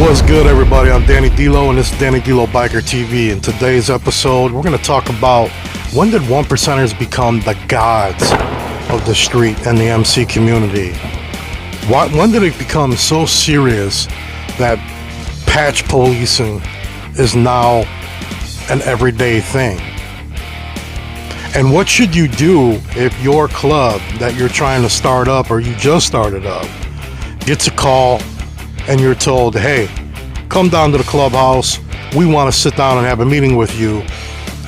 What's good, everybody? I'm Danny D'Lo, and this is Danny D'Lo Biker TV. In today's episode, we're going to talk about when did one percenters become the gods of the street and the MC community? When did it become so serious that patch policing is now an everyday thing? And what should you do if your club that you're trying to start up or you just started up gets a call and you're told, hey, come down to the clubhouse, we want to sit down and have a meeting with you,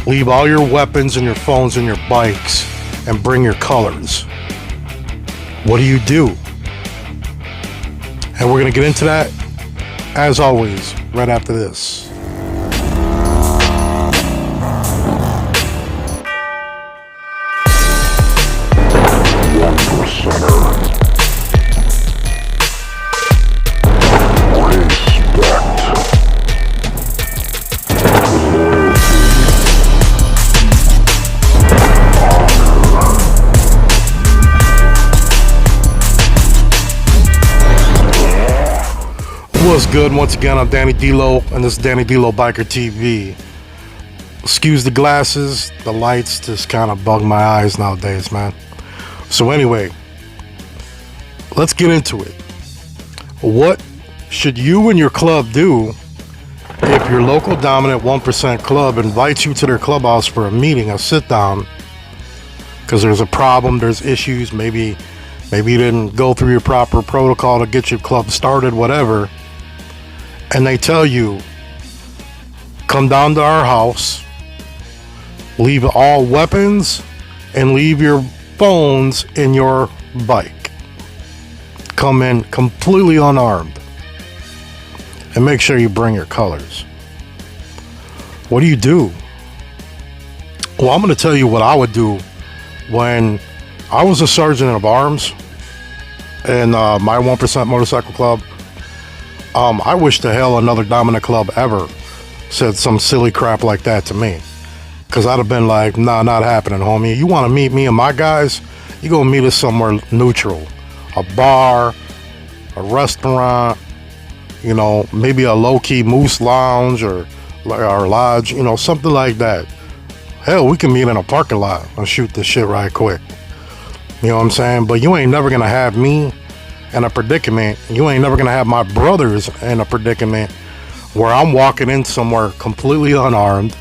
leave all your weapons and your phones and your bikes and bring your colors? What do? And we're going to get into that, as always, right after this. What's good? Once again, I'm Danny D'Lo, and this is Danny D'Lo Biker TV. Excuse the glasses, the lights just kind of bug my eyes nowadays, man. So anyway, let's get into it. What should you and your club do if your local dominant 1% club invites you to their clubhouse for a meeting, a sit down, because there's a problem, there's issues, maybe you didn't go through your proper protocol to get your club started, whatever, and they tell you, come down to our house, leave all weapons, and leave your phones in your bike. Come in completely unarmed. And make sure you bring your colors. What do? Well, I'm going to tell you what I would do when I was a sergeant of arms in my 1% motorcycle club. I wish to hell another dominant club ever said some silly crap like that to me. Because I'd have been like, nah, not happening, homie. You want to meet me and my guys? You go meet us somewhere neutral. A bar, a restaurant, maybe a low-key moose lounge or lodge, something like that. Hell, we can meet in a parking lot and shoot this shit right quick. You know what I'm saying? But you ain't never going to have me in a predicament. You ain't never going to have my brothers in a predicament where I'm walking in somewhere completely unarmed,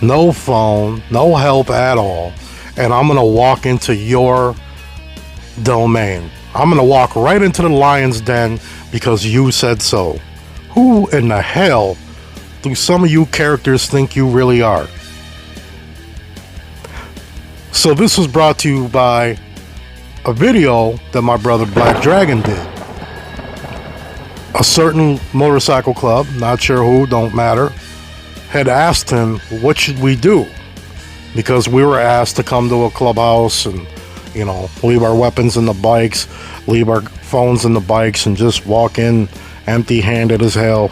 no phone, no help at all, and I'm going to walk into your domain. I'm going to walk right into the lion's den because you said so. Who in the hell do some of you characters think you really are? So this was brought to you by a video that my brother Black Dragon did. A certain motorcycle club, not sure who, don't matter, had asked him, what should we do? Because we were asked to come to a clubhouse and, leave our weapons in the bikes, leave our phones in the bikes, and just walk in empty-handed as hell.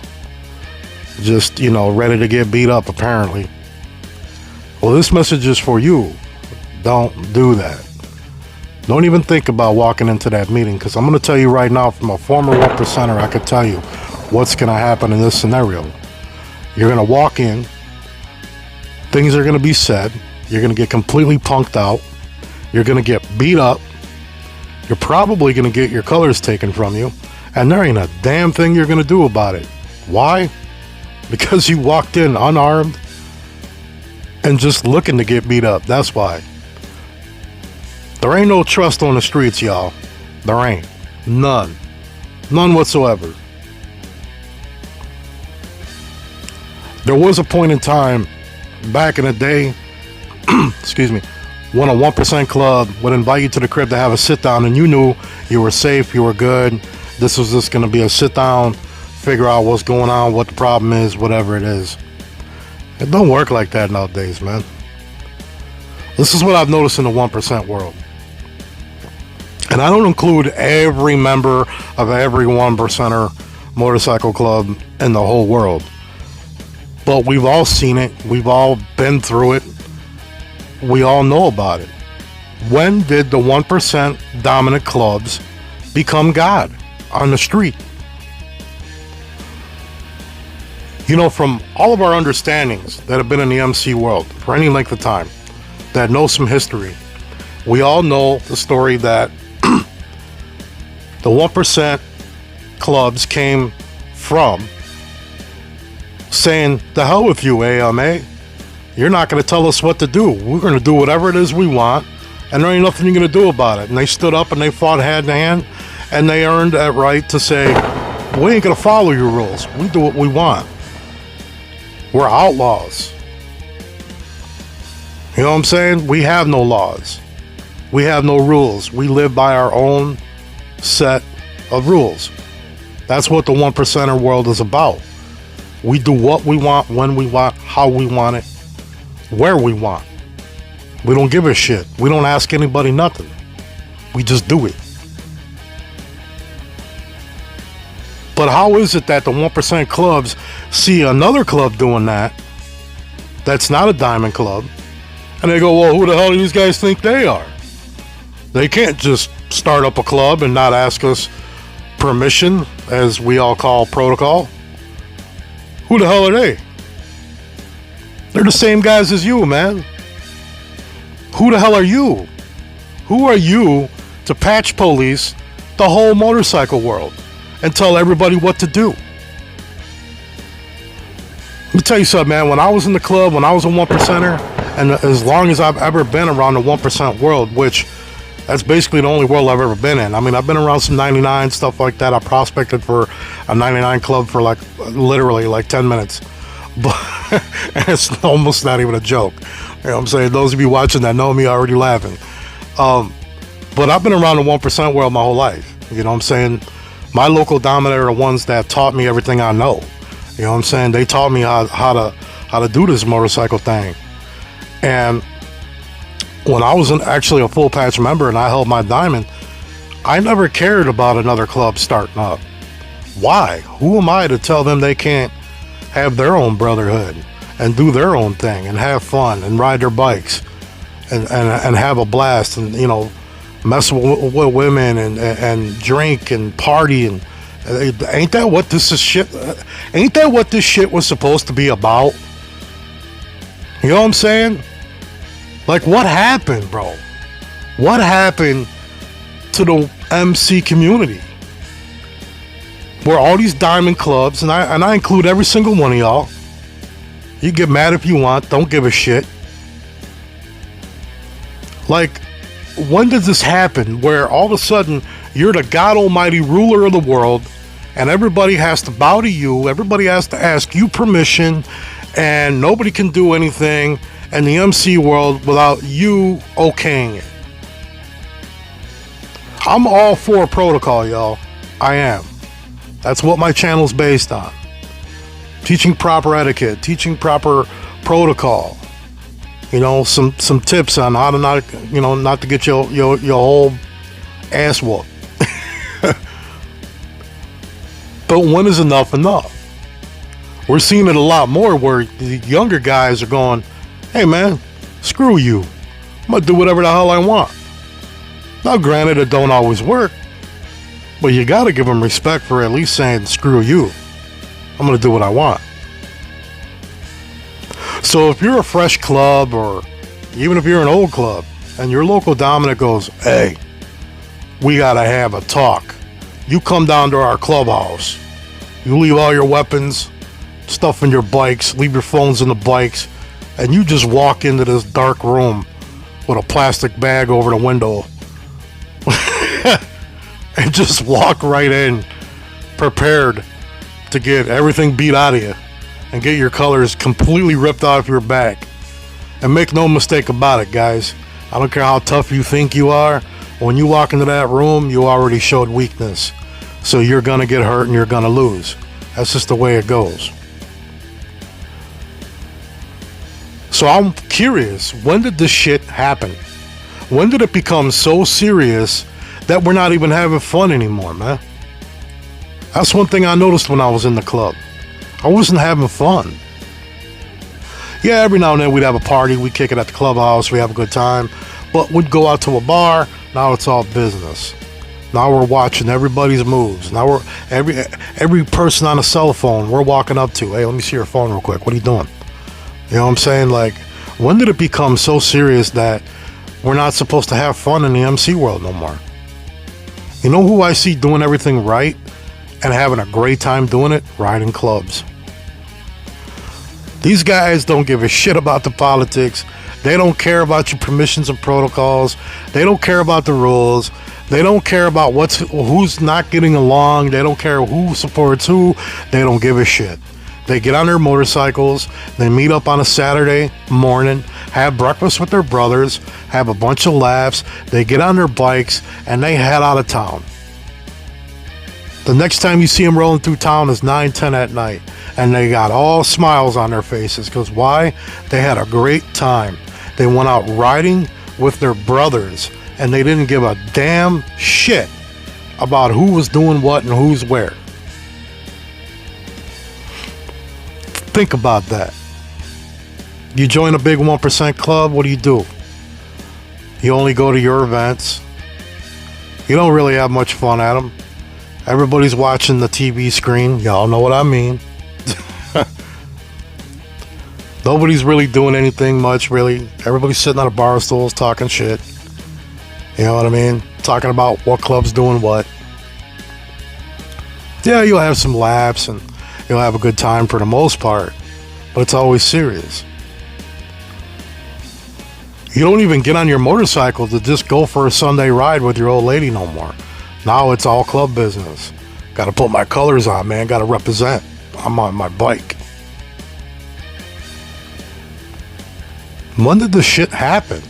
Just, ready to get beat up, apparently. Well, this message is for you. Don't do that. Don't even think about walking into that meeting, because I'm going to tell you right now, from a former 1%er, I could tell you what's going to happen in this scenario. You're going to walk in, things are going to be said, you're going to get completely punked out, you're going to get beat up, you're probably going to get your colors taken from you, and there ain't a damn thing you're going to do about it. Why? Because you walked in unarmed and just looking to get beat up. That's why. There ain't no trust on the streets, y'all. There ain't. None. None whatsoever. There was a point in time back in the day, excuse me, when a 1% club would invite you to the crib to have a sit down and you knew you were safe, you were good. This was just going to be a sit down, figure out what's going on, what the problem is, whatever it is. It don't work like that nowadays, man. This is what I've noticed in the 1% world. And I don't include every member of every 1%er motorcycle club in the whole world. But we've all seen it. We've all been through it. We all know about it. When did the 1% dominant clubs become God on the street? You know, from all of our understandings that have been in the MC world for any length of time, that know some history, we all know the story that the 1% clubs came from saying, the hell with you, AMA. You're not going to tell us what to do. We're going to do whatever it is we want, and there ain't nothing you're going to do about it. And they stood up and they fought hand in hand, and they earned that right to say, we ain't going to follow your rules. We do what we want. We're outlaws. You know what I'm saying? We have no laws. We have no rules. We live by our own set of rules. That's what the 1%er world is about. We do what we want, when we want, how we want it, where we want. We don't give a shit. We don't ask anybody nothing. We just do it. But how is it that the 1% clubs see another club doing that, that's not a diamond club, and they go, well, who the hell do these guys think they are? They can't just start up a club and not ask us permission, as we all call protocol. Who the hell are they? They're the same guys as you, man. Who the hell are you? Who are you to patch police the whole motorcycle world and tell everybody what to do? Let me tell you something, man. When I was in the club, when I was a 1%er, and as long as I've ever been around the 1% world, which that's basically the only world I've ever been in. I mean, I've been around some 99, stuff like that. I prospected for a 99 club for like literally like 10 minutes. But it's almost not even a joke. You know what I'm saying? Those of you watching that know me are already laughing. But I've been around the 1% world my whole life. You know what I'm saying? My local dominator are the ones that taught me everything I know. You know what I'm saying? They taught me how to do this motorcycle thing. And when I was actually a full patch member and I held my diamond, I never cared about another club starting up. Why? Who am I to tell them they can't have their own brotherhood and do their own thing and have fun and ride their bikes and have a blast and, you know, mess with women and drink and party and ain't that what this is shit? Ain't that what this shit was supposed to be about? You know what I'm saying? Like, what happened, bro? What happened to the MC community? Where all these diamond clubs, and I include every single one of y'all. You get mad if you want, don't give a shit. Like, when does this happen where all of a sudden you're the God Almighty ruler of the world and everybody has to bow to you, everybody has to ask you permission, and nobody can do anything in the MC world without you okaying it? I'm all for protocol, y'all. I am. That's what my channel's based on. Teaching proper etiquette, teaching proper protocol. You know, some tips on how to not to get your whole ass whooped. But when is enough enough? We're seeing it a lot more where the younger guys are going, hey man, screw you. I'm gonna do whatever the hell I want. Now granted, it don't always work, but you gotta give them respect for at least saying, screw you. I'm gonna do what I want. So if you're a fresh club, or even if you're an old club, and your local dominant goes, hey, we gotta have a talk. You come down to our clubhouse. You leave all your weapons, stuff in your bikes, leave your phones in the bikes, and you just walk into this dark room with a plastic bag over the window and just walk right in, prepared to get everything beat out of you and get your colors completely ripped off your back. And make no mistake about it, guys. I don't care how tough you think you are. When you walk into that room, you already showed weakness. So you're going to get hurt and you're going to lose. That's just the way it goes. So I'm curious, when did this shit happen? When did it become so serious that we're not even having fun anymore, man? That's one thing I noticed when I was in the club. I wasn't having fun. Yeah, every now and then we'd have a party, we'd kick it at the clubhouse, we have a good time, but we'd go out to a bar. Now it's all business. Now we're watching everybody's moves. Now we're every person on a cell phone we're walking up to. Hey, let me see your phone real quick. What are you doing? You know what I'm saying? Like, when did it become so serious that we're not supposed to have fun in the MC world no more? You know who I see doing everything right and having a great time doing it? Riding clubs. These guys don't give a shit about the politics. They don't care about your permissions and protocols. They don't care about the rules. They don't care about who's not getting along. They don't care who supports who. They don't give a shit. They get on their motorcycles. They meet up on a Saturday morning, have breakfast with their brothers, have a bunch of laughs. They get on their bikes and they head out of town. The next time you see them rolling through town is 9, 10 at night. And they got all smiles on their faces. Because why? They had a great time. They went out riding with their brothers. And they didn't give a damn shit about who was doing what and who's where. Think about that. You join a big 1% club, what do? You only go to your events. You don't really have much fun at them. Everybody's watching the TV screen. Y'all know what I mean. Nobody's really doing anything much, really. Everybody's sitting on a bar stools talking shit. You know what I mean? Talking about what club's doing what. Yeah, you'll have some laughs and you'll have a good time for the most part. But it's always serious. You don't even get on your motorcycle to just go for a Sunday ride with your old lady no more. Now it's all club business. Got to put my colors on, man. Got to represent. I'm on my bike. When did this shit happen?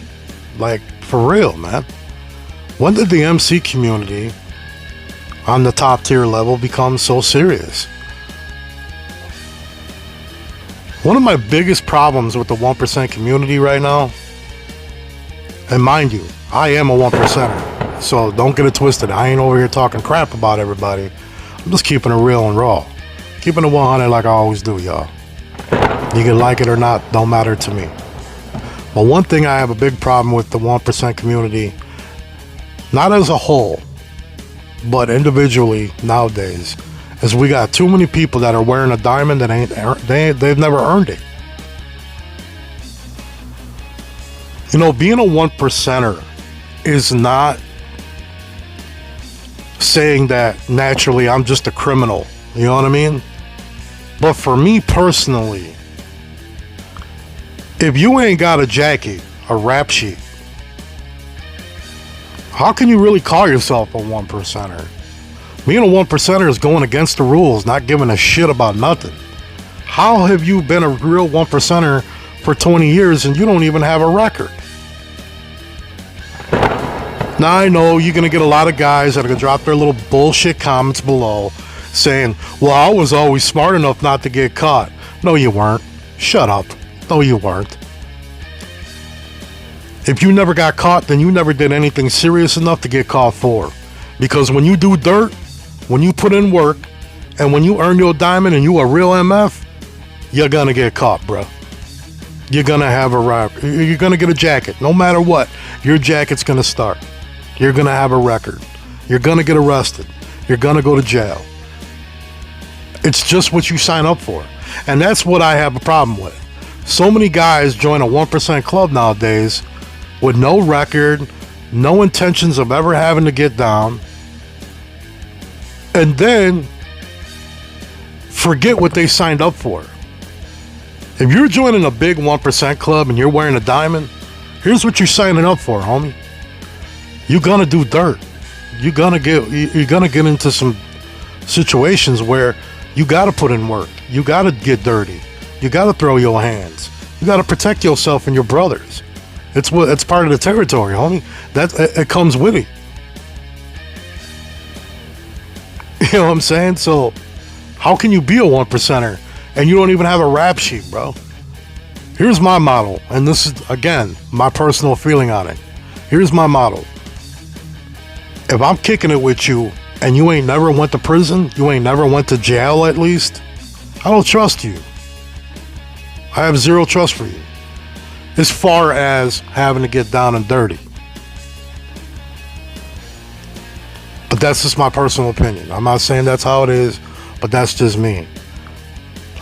Like, for real, man. When did the MC community on the top tier level become so serious? One of my biggest problems with the 1% community right now, and mind you, I am a 1%er, so don't get it twisted. I ain't over here talking crap about everybody. I'm just keeping it real and raw. Keeping it 100 like I always do, y'all. You can like it or not, don't matter to me. But one thing I have a big problem with the 1% community, not as a whole, but individually nowadays, is we got too many people that are wearing a diamond that they've never earned it. You know, being a 1%er is not saying that naturally I'm just a criminal. You know what I mean? But for me personally, if you ain't got a jacket, a rap sheet, how can you really call yourself a 1%er? Being a 1%er is going against the rules, not giving a shit about nothing. How have you been a real 1%er for 20 years and you don't even have a record? Now I know you're going to get a lot of guys that are going to drop their little bullshit comments below saying, well, I was always smart enough not to get caught. No, you weren't. Shut up. No, you weren't. If you never got caught, then you never did anything serious enough to get caught for. Because when you do dirt, when you put in work, and when you earn your diamond and you a real MF, you're going to get caught, bro. You're going to have a rap. You're going to get a jacket. No matter what, your jacket's going to start. You're going to have a record. You're going to get arrested. You're going to go to jail. It's just what you sign up for. And that's what I have a problem with. So many guys join a 1% club nowadays with no record, no intentions of ever having to get down, and then forget what they signed up for. If you're joining a big 1% club and you're wearing a diamond, here's what you're signing up for, homie. You're gonna do dirt. You're gonna get into some situations where you gotta put in work. You gotta get dirty. You gotta throw your hands. You gotta protect yourself and your brothers. It's part of the territory, homie. It comes with it. You know what I'm saying? So how can you be a 1%er and you don't even have a rap sheet, bro? Here's my model, and this is, again, my personal feeling on it. Here's my model. If I'm kicking it with you and you ain't never went to prison, you ain't never went to jail at least, I don't trust you. I have zero trust for you. As far as having to get down and dirty. But that's just my personal opinion. I'm not saying that's how it is, but that's just me.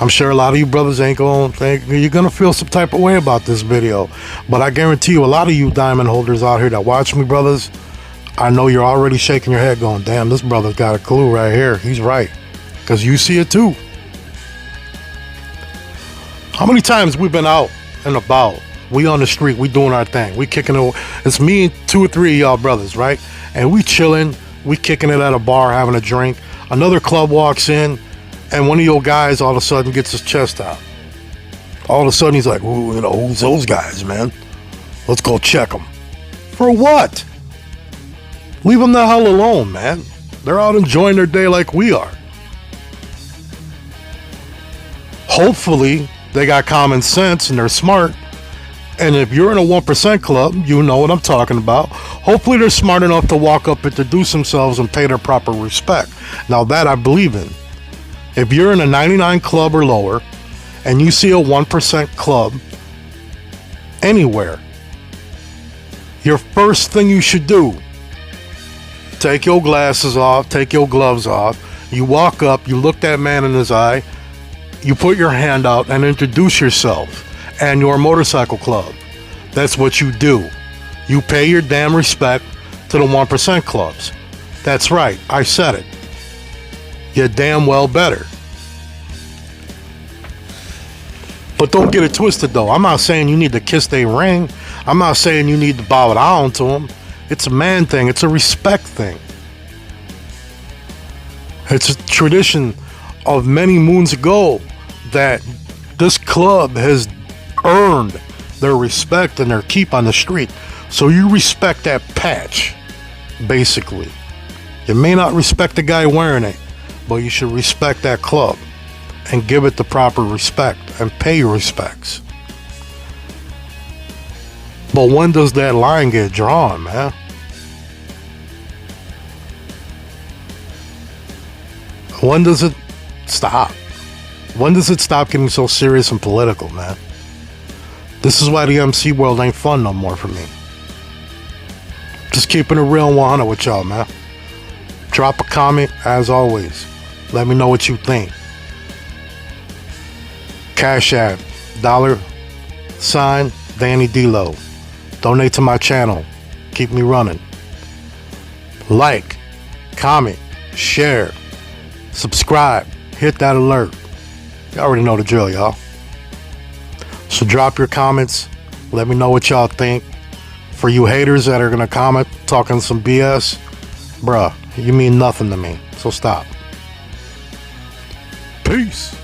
I'm sure a lot of you brothers ain't gonna think you're gonna feel some type of way about this video, but I guarantee you a lot of you diamond holders out here that watch me, brothers, I know you're already shaking your head going, damn, this brother's got a clue right here. He's right, because you see it too. How many times we've been out and about, we on the street, we doing our thing, we kicking it, it's me and 2 or 3 of y'all brothers, right? And we chilling, we kicking it at a bar, having a drink. Another club walks in, and one of your guys all of a sudden gets his chest out. All of a sudden he's like, ooh, you know, who's those guys, man? Let's go check them. For what? Leave them the hell alone, man. They're out enjoying their day like we are. Hopefully, they got common sense and they're smart. And if you're in a 1% club, you know what I'm talking about. Hopefully, they're smart enough to walk up, introduce themselves, and pay their proper respect. Now, that I believe in. If you're in a 99 club or lower, and you see a 1% club anywhere, your first thing you should do, take your glasses off, take your gloves off, you walk up, you look that man in his eye, you put your hand out and introduce yourself and your motorcycle club. That's what you do. You pay your damn respect to the 1% clubs. That's right, I said it. You damn well better. But don't get it twisted though. I'm not saying you need to kiss their ring. I'm not saying you need to bow down to them. It's a man thing. It's a respect thing. It's a tradition of many moons ago that this club has earned their respect and their keep on the street. So you respect that patch, basically. You may not respect the guy wearing it, but you should respect that club and give it the proper respect and pay your respects. But when does that line get drawn, man? When does it stop? When does it stop getting so serious and political, man? This is why the MC world ain't fun no more for me. Just keeping it real 100 with y'all, man. Drop a comment, as always. Let me know what you think. Cash App, $, Danny D-Lo. Donate to my channel. Keep me running. Like, comment, share, subscribe, hit that alert. You already know the drill, y'all. So drop your comments. Let me know what y'all think. For you haters that are gonna comment talking some BS, bruh, you mean nothing to me. So stop. Peace.